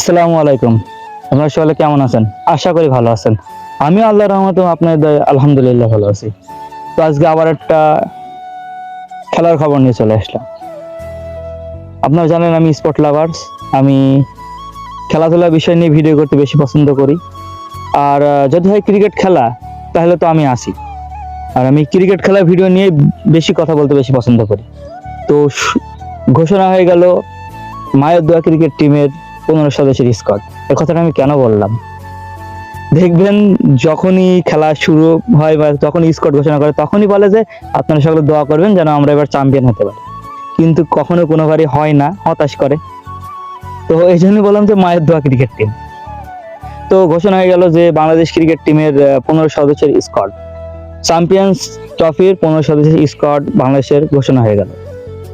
আসসালামু আলাইকুম। আপনারা সকলে কেমন আছেন? আশা করি ভালো আছেন। আমি আল্লাহর রহমতে আপনাদের দয়ায় আলহামদুলিল্লাহ ভালো আছি। তো আজকে আবার একটা খেলার খবর নিয়ে চলে আসলাম। আপনারা জানেন আমি স্পোর্ট লাভার্স। আমি খেলাধুলার বিষয় নিয়ে ভিডিও করতে বেশি পছন্দ করি। আর যদি হয় ক্রিকেট খেলা তাহলে তো আমি আসি। আর আমি ক্রিকেট খেলার ভিডিও নিয়ে বেশি কথা বলতে বেশি পছন্দ করি। তো ঘোষণা হয়ে গেল মায়ের দোয়া ক্রিকেট টিমের 15 সদস্যের স্কোয়াড। এই কথাটা আমি কেন বললাম? দেখবেন যখনই খেলা শুরু হয় বা যখন স্কোয়াড ঘোষণা করে তখনই বলে যে আপনারা সকলে দোয়া করবেন যেন আমরা এবার চ্যাম্পিয়ন হতে পারি, কিন্তু কখনো কোনোবারই হয় না, হতাশ করে। তো এই জন্য বললাম যে মায়ের দোয়া ক্রিকেট টিম। তো ঘোষণা হয়ে গেল যে বাংলাদেশ ক্রিকেট টিমের 15 সদস্যের স্কোয়াড, চ্যাম্পিয়ন্স ট্রফির 15 সদস্যের স্কোয়াড বাংলাদেশের ঘোষণা হয়ে গেল।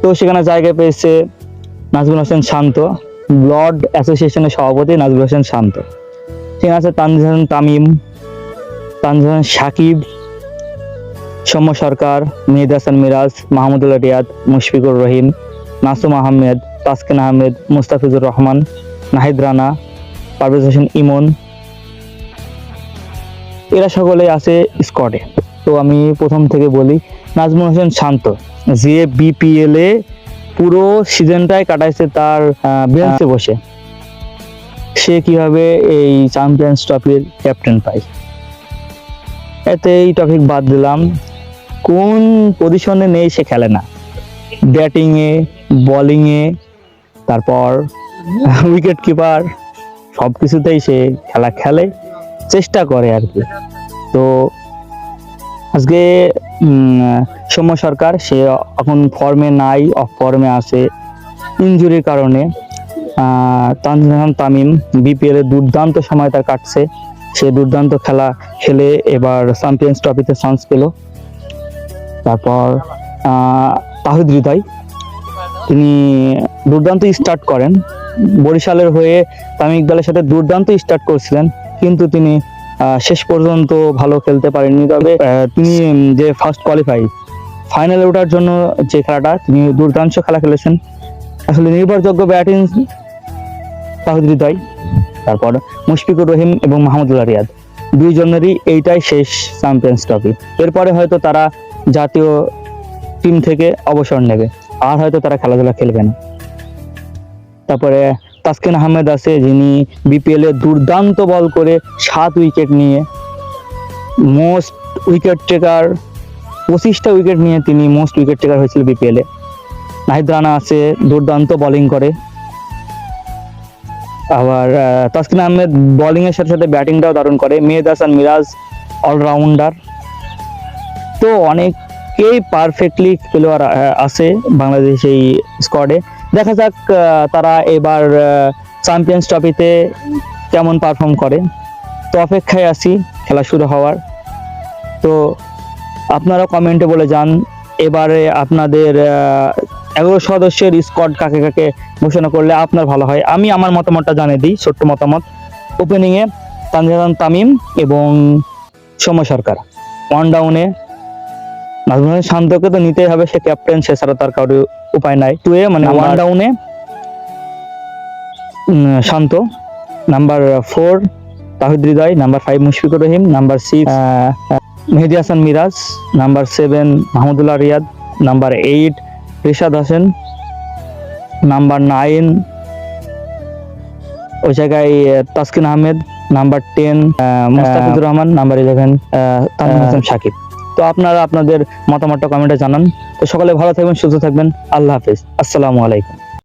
তো সেখানে জায়গা পেয়েছে নাজমুল হোসেন শান্ত, ব্লড অ্যাসোসিয়েশনের সভাপতি নাজমুল হোসেন শান্ত। সেখানে আছে তানজিদ হাসান তামিম, তানজিদ হাসান সাকিব, সৌম্য সরকার, মেহেদী হাসান মিরাজ, মাহমুদুল্লাহ রিয়াদ, মুশফিকুর রহিম, নাসুম আহমেদ, তাসকিন আহমেদ, মুস্তাফিজুর রহমান, নাহিদ রানা, পারভেজ হোসেন ইমন, এরা সকলে আছে স্কোয়াডে। তো আমি প্রথম থেকে বলি, নাজমুল হোসেন শান্ত যে বিপিএল এ পুরো সিজনটাই কাটাইছে তার বেঞ্চে বসে, সে কিভাবে এই চ্যাম্পিয়ন্স ট্রফির ক্যাপ্টেন পায়? এতে এই টপিক বাদ দিলাম। কোন পজিশনে নেই সে খেলে না, ব্যাটিং এ, বোলিং এ, তারপর উইকেট কিপার, সবকিছুতেই সে খেলা খেলে, চেষ্টা করে আর কি। তো আজকে সৌম্য সরকার সে এখন ফর্মে নাই, অফ ফর্মে আছে ইনজুরির কারণে। তানজিদ হাসান তামিম বিপিএল এর দুর্দান্ত সময় তার কাটছে, সে দুর্দান্ত খেলা খেলে এবার চ্যাম্পিয়ন্স ট্রফিতে চান্স পেল। তারপর তাহিদ হৃদয়, তিনি দুর্দান্ত স্টার্ট করেন, বরিশালের হয়ে তামিম ইকবালের সাথে দুর্দান্ত স্টার্ট করছিলেন, কিন্তু তিনি শেষ পর্যন্ত ভালো খেলতে পারেননি। তবে তিনি যে ফার্স্ট কোয়ালিফাই ফাইনালে ওঠার জন্য যে খেলাটা, তিনি দুর্দান্ত খেলা খেলেছেন। আসলে নির্ভরযোগ্য ব্যাটিং তাহিদ হৃদয়, তারপর মুশফিকুর রহিম এবং মাহমুদুল্লাহ রিয়াদ, দুইজনেরই এইটাই শেষ চ্যাম্পিয়ন্স ট্রফি। এরপরে হয়তো তারা জাতীয় টিম থেকে অবসর নেবে, আর হয়তো তারা খেলাধুলা খেলবে না। তারপরে তাসকিন আহমেদ আছে, যিনি বিপিএল এ দুর্দান্ত বল করে 7 উইকেট নিয়ে মোস্ট উইকেট টেকার, 25টা উইকেট নিয়ে তিনি মোস্ট উইকেট টেকার হয়েছিল বিপিএল এ। নাহিদ রানা আছে, দুর্দান্ত বোলিং করে। আবার তাসকিন আহমেদ বোলিং এর সাথে সাথে ব্যাটিংটাও দারুণ করে। মেহেদী হাসান মিরাজ অলরাউন্ডার। তো অনেকেই পারফেক্টলি প্লেয়ার আছে বাংলাদেশ এই স্কোয়াডে। দেখা যাক তারা এবার চ্যাম্পিয়ন্স ট্রফিতে কেমন পারফর্ম করে। তো অপেক্ষায় আছি খেলা শুরু হওয়ার। তো আপনারা কমেন্টে বলে যান এবারে আপনাদের 11 সদস্যের স্কোয়াড কাকে কাকে ঘোষণা করলে আপনার ভালো হয়। আমি আমার মতামতটা জানিয়ে দিই, ছোট্ট মতামত। ওপেনিং এ তানজিদ হাসান তামিম এবং সৌম্য সরকার। ওয়ান ডাউনে নাজমুল হোসেন শান্তকে তো নিতেই হবে, সে ক্যাপ্টেন, সে ছাড়া তার কারো উপায় নাই। টু এ মানে ওয়ান ডাউনে Shanto, number 4 Towhid Hridoy, number 5 Mushfiqur Rahim, number 6 Mehedi Hasan Miraz, number 7 Mahmudullah Riyad, number 8 Rishad Hossain, number 9 ওই জায়গায় তাসকিন আহমেদ, নাম্বার 10 মুস্তাফিজুর রহমান, নাম্বার 11 তানজিদ হাসান সাকিব। তো আপনারা আপনাদের মতামতটা কমেন্টে জানান। তো সকলে ভালো থাকবেন, সুস্থ থাকবেন। আল্লাহ হাফেজ, আসসালামু আলাইকুম।